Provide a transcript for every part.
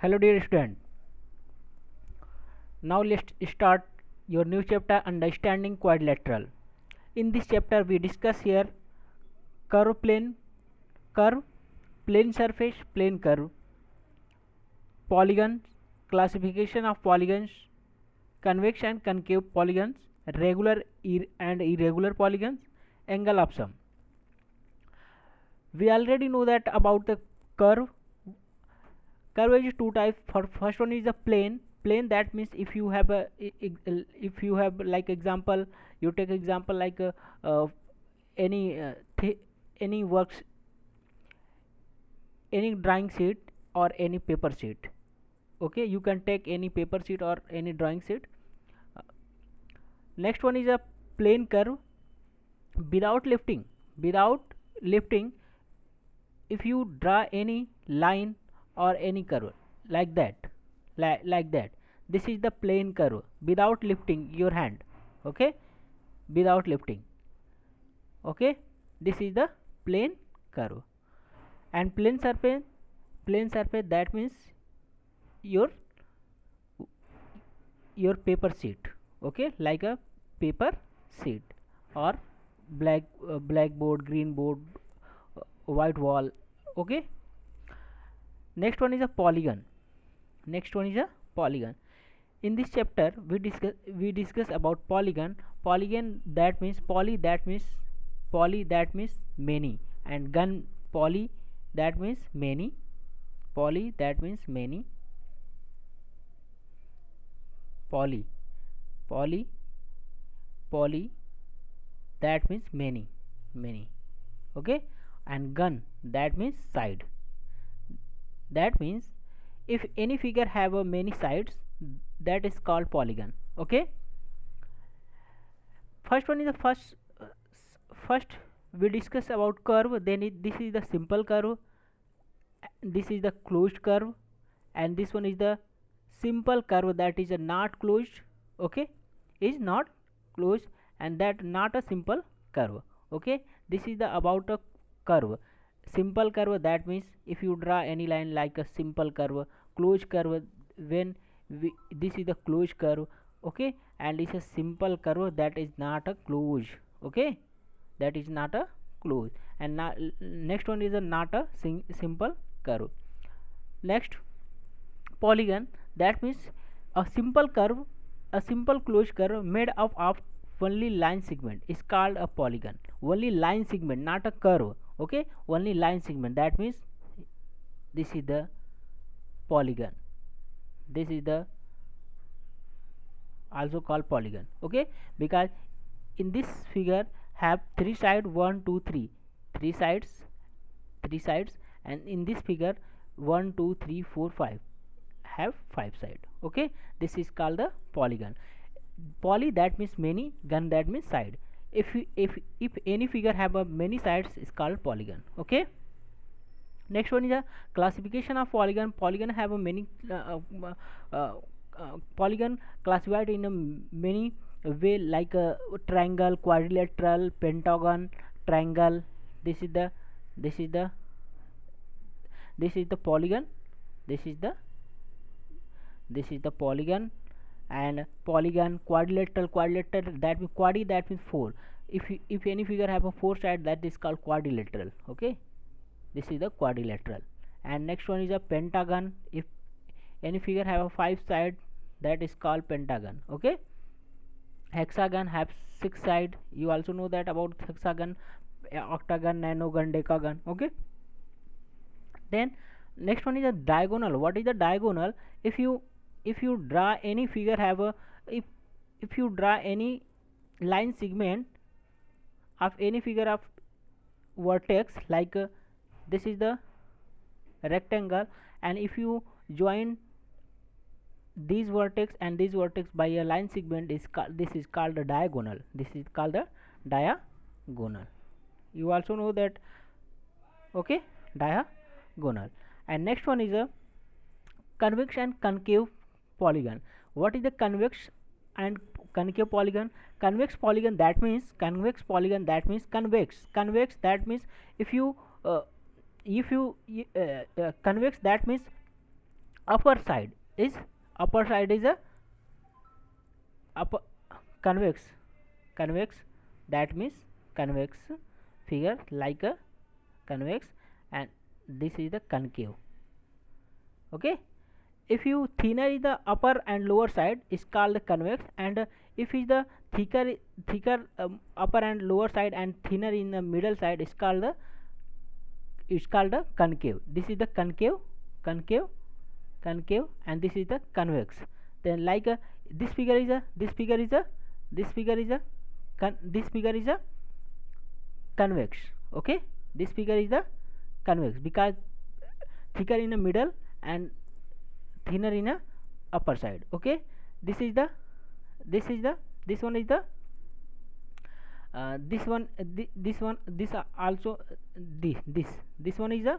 Hello dear student. Now let's start your new chapter understanding quadrilateral. In this chapter we discuss here curve plane, curve, plane surface, plane curve, polygons, classification of polygons, convex and concave polygons, regular and irregular polygons, angle of sum. We already know that about the curve. Curve is two types. First one is a plane that means if you have a if you have like example, you take example like uh, any any works, any drawing sheet or any paper sheet. Okay, you can take any paper sheet or any drawing sheet. Uh, Next one is a plane curve without lifting. Without lifting, if you draw any line or any curve like that, like that, this is the plane curve without lifting your hand. Okay, without lifting. Okay, this is the plane curve. And plane surface that means your paper sheet. Okay, like a paper sheet or blackboard, green board, white wall. Okay, next one is a polygon. Next one is a polygon. In this chapter we discuss about polygon. Polygon that means poly that means many, and gun poly that means many, poly that means many, poly poly poly that means many. Okay, and gun that means side. That means if any figure have a many sides, that is called polygon. Okay, first one is the first we discuss about curve. Then this is the simple curve, this is the closed curve, and this one is the simple curve that is not closed. Okay, is not closed, and that not a simple curve. Okay, this is the about a curve. Simple curve that means if you draw any line like a simple curve. Closed curve, when this is the closed curve. Okay, and it's a simple curve that is not a close. Okay, that is not a close. And next one is a not a simple curve. Next, polygon that means a simple curve, a simple closed curve made up of only line segment is called a polygon. Only line segment, not a curve. Okay, only line segment, that means this is the polygon. This is the also called polygon. Okay, because in this figure have three sides, 1 2 3, three sides, and in this figure 1 2 3 4 5 have 5 sides. Okay, this is called the polygon. Poly that means many, gun that means side. If any figure have a many sides is called polygon. Okay, next one is a classification of polygon. Polygon have a many polygon classified in a many way, like a triangle, quadrilateral, pentagon, triangle. This is the this is the this is the polygon. This is the polygon. And polygon, quadrilateral that means quadi that means 4. If any figure have a 4 side, that is called quadrilateral. Okay, this is the quadrilateral. And next one is a pentagon. If any figure have a 5 side, that is called pentagon. Okay, hexagon have 6 side. You also know that about hexagon, octagon, nanogon, decagon. Okay, then next one is a diagonal. What is the diagonal? If you draw any figure have a if if you draw any line segment of any figure of vertex, like this is the rectangle, and if you join these vertex and this vertex by a line segment, is this is called a diagonal. This is called the diagonal. You also know that. Okay, diagonal. And next one is a convex and concave polygon. What is the convex and concave polygon? Convex polygon that means convex that means if you convex that means upper side is a upper convex, convex, that means convex figure like a convex, and this is the concave. Okay, if you thinner is the upper and lower side is called the convex, and if is the thicker upper and lower side and thinner in the middle side is called the concave. This is the concave, concave, and this is the convex. Then like this figure is a this figure is a this figure is a this figure is a convex. Okay, this figure is the convex because thicker in the middle and thinner in a upper side. Okay, this is the this is the this one is the this one this one this also this one is a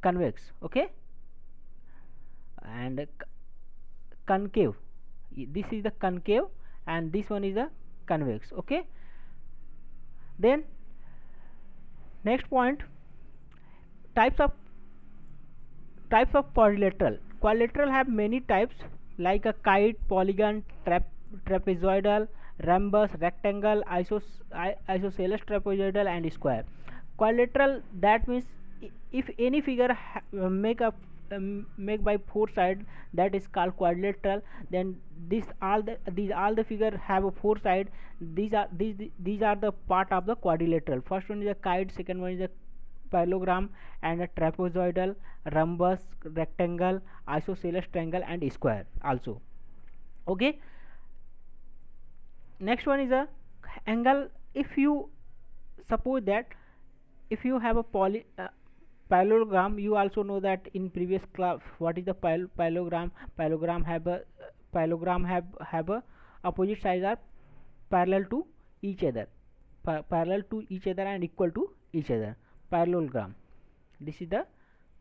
convex. Okay, and concave, this is the concave, and this one is the convex. Okay, then next point, types of quadrilateral. Quadrilateral have many types like a kite, polygon, trapezoidal, rhombus, rectangle, isosceles trapezoidal, and square. Quadrilateral, that means if any figure make by four sides, that is called quadrilateral. Then these all the figure have a four side. These are the part of the quadrilateral. First one is a kite, second one is a parallelogram, and a trapezoidal, rhombus, rectangle, isosceles triangle, and square also. Okay, next one is a angle. If you suppose that if you have a parallelogram, you also know that in previous class what is the parallelogram. Parallelogram have a opposite sides are parallel to each other, parallel to each other and equal to each other. Parallelogram, this is the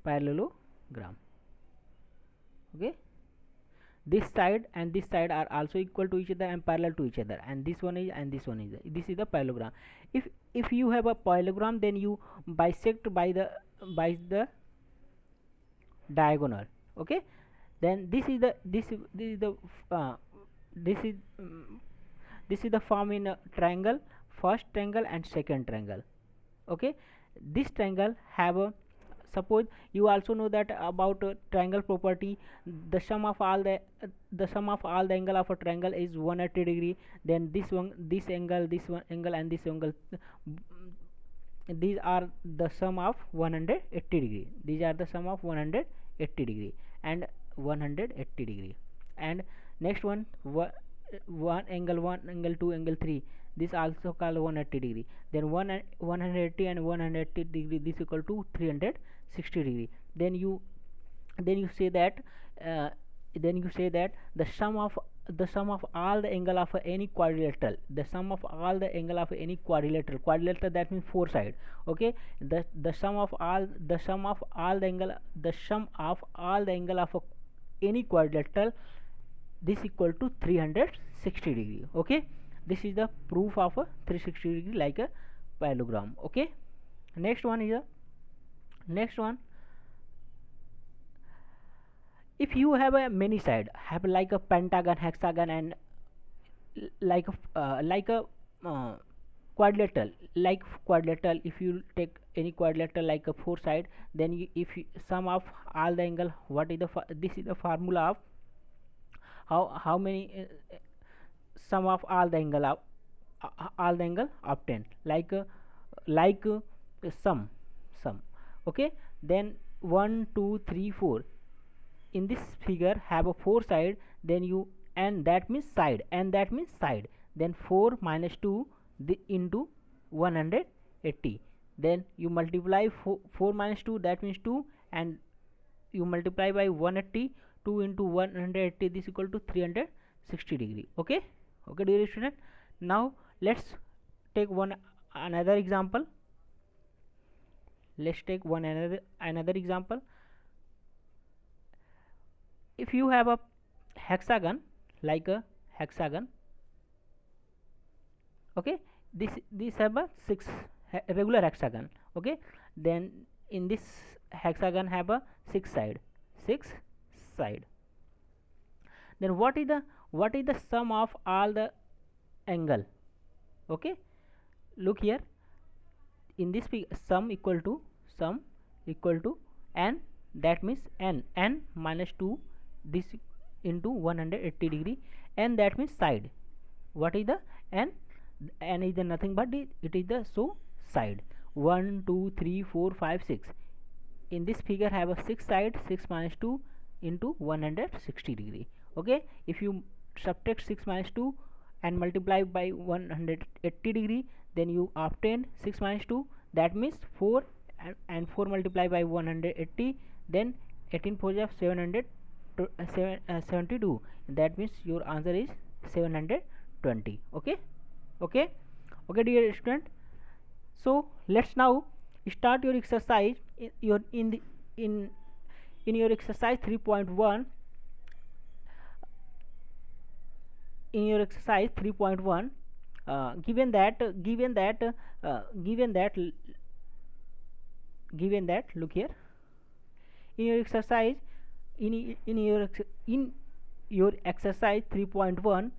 parallelogram. Okay, this side and this side are also equal to each other and parallel to each other, and this one is this is the parallelogram. If you have a parallelogram, then you bisect by the diagonal. Okay, then this is the this is this is the form in a triangle, first triangle and second triangle. Okay, this triangle have a, suppose you also know that about triangle property, the sum of all the angle of a triangle is 180 degree. Then this one, this angle, this one angle, and this angle, these are the sum of 180 degree. These are the sum of 180 degree and 180 degree. And next one, one angle 1, angle 2, angle 3, this also called 180 degree. Then 180 and 180 degree, this equal to 360 degree. Then you say that the sum of all the angle of any quadrilateral, the sum of all the angle of any quadrilateral, that means four side. Okay, the sum of all the angle of any quadrilateral, this equal to 360 degree. Okay, this is the proof of a 360 degree like a parallelogram. Okay, next one is if you have a many side, have like a pentagon, hexagon, and like a quadrilateral, if you take any quadrilateral like a four side, then if you sum of all the angle, what is the this is the formula of how many sum of all the angle obtained, like sum. Okay, then 1 2 3 4 in this figure have a four side, then you, and that means side, then 4 minus 2 into 180, then you multiply 4 minus 2, that means 2, and you multiply by 180, 2 into 180, this equal to 360 degree. Okay, dear student, now let's take another example. Let's take another example. If you have a hexagon, like a hexagon, okay, this have a regular hexagon. Okay, then in this hexagon have a six 6 side. Then what is the sum of all the angle? Okay, look here. In this sum equal to n, that means n minus 2 this into 180 degree, and that means side. What is the n? N is the nothing but it is the so side. 1 2 3 4 5 6. In this figure have a 6 side. 6 minus 2 into 160 degree. Okay, if you subtract 6 minus 2 and multiply by 180 degree, then you obtain 6 minus 2, that means 4, and 4 multiply by 180, then 18 4 of 72, that means your answer is 720. Okay, okay, okay, dear student. So let's now start your exercise. In your exercise 3.1, in your exercise 3.1, given that look here. In your exercise, in your exercise 3.1,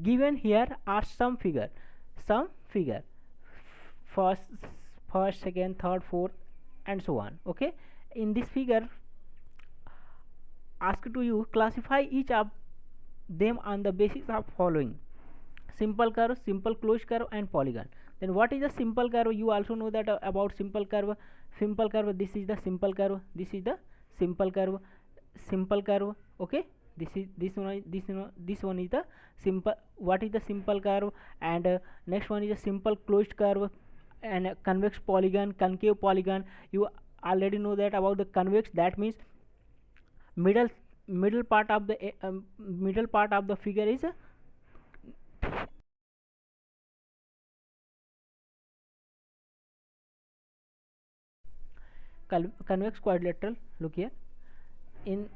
given here are some figure first, second, third, fourth, and so on. Okay, in this figure asked to you classify each of them on the basis of following: simple curve, simple closed curve, and polygon. Then what is the simple curve? You also know that about simple curve. This is the simple curve, this is the simple curve. Okay, this one is the simple. What is the simple curve? And next one is a simple closed curve, and convex polygon, concave polygon. You already know that about the convex, that means middle part of the figure is convex quadrilateral. Look here. In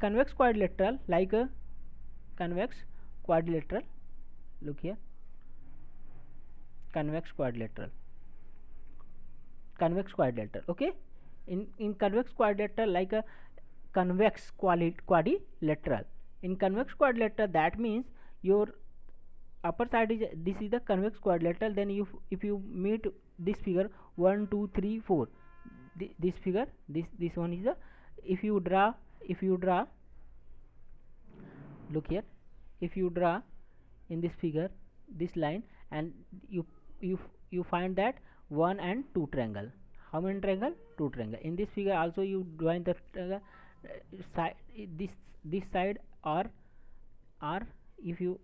convex quadrilateral, like a convex quadrilateral, look here, convex quadrilateral. Okay, in convex quadrilateral, like a convex quadrilateral. In convex quadrilateral, that means your upper side is, this is the convex quadrilateral. Then if you meet this figure 1 2 3 4, this figure, this one is the, if you draw look here, if you draw in this figure this line, and you find that 1 and 2 triangle. How many triangle? 2 triangle. In this figure also you join the side, this side, or if you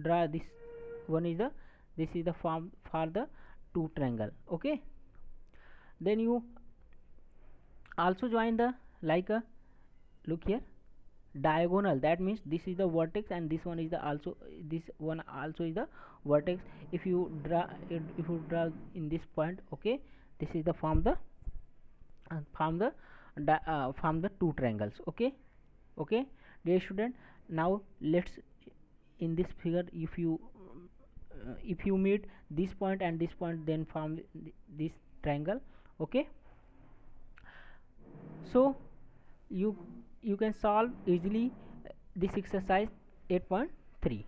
draw this one is the, this is the form for the 2 triangle. Okay, then you also join the, like a, look here, diagonal. That means this is the vertex, and this one is the also, this one also is the vertex. If you draw in this point, okay, this is the form the two triangles. Okay, okay, dear student. Now let's, in this figure, if you meet this point and this point, then form this triangle. Okay, so you can solve easily this exercise 8.3.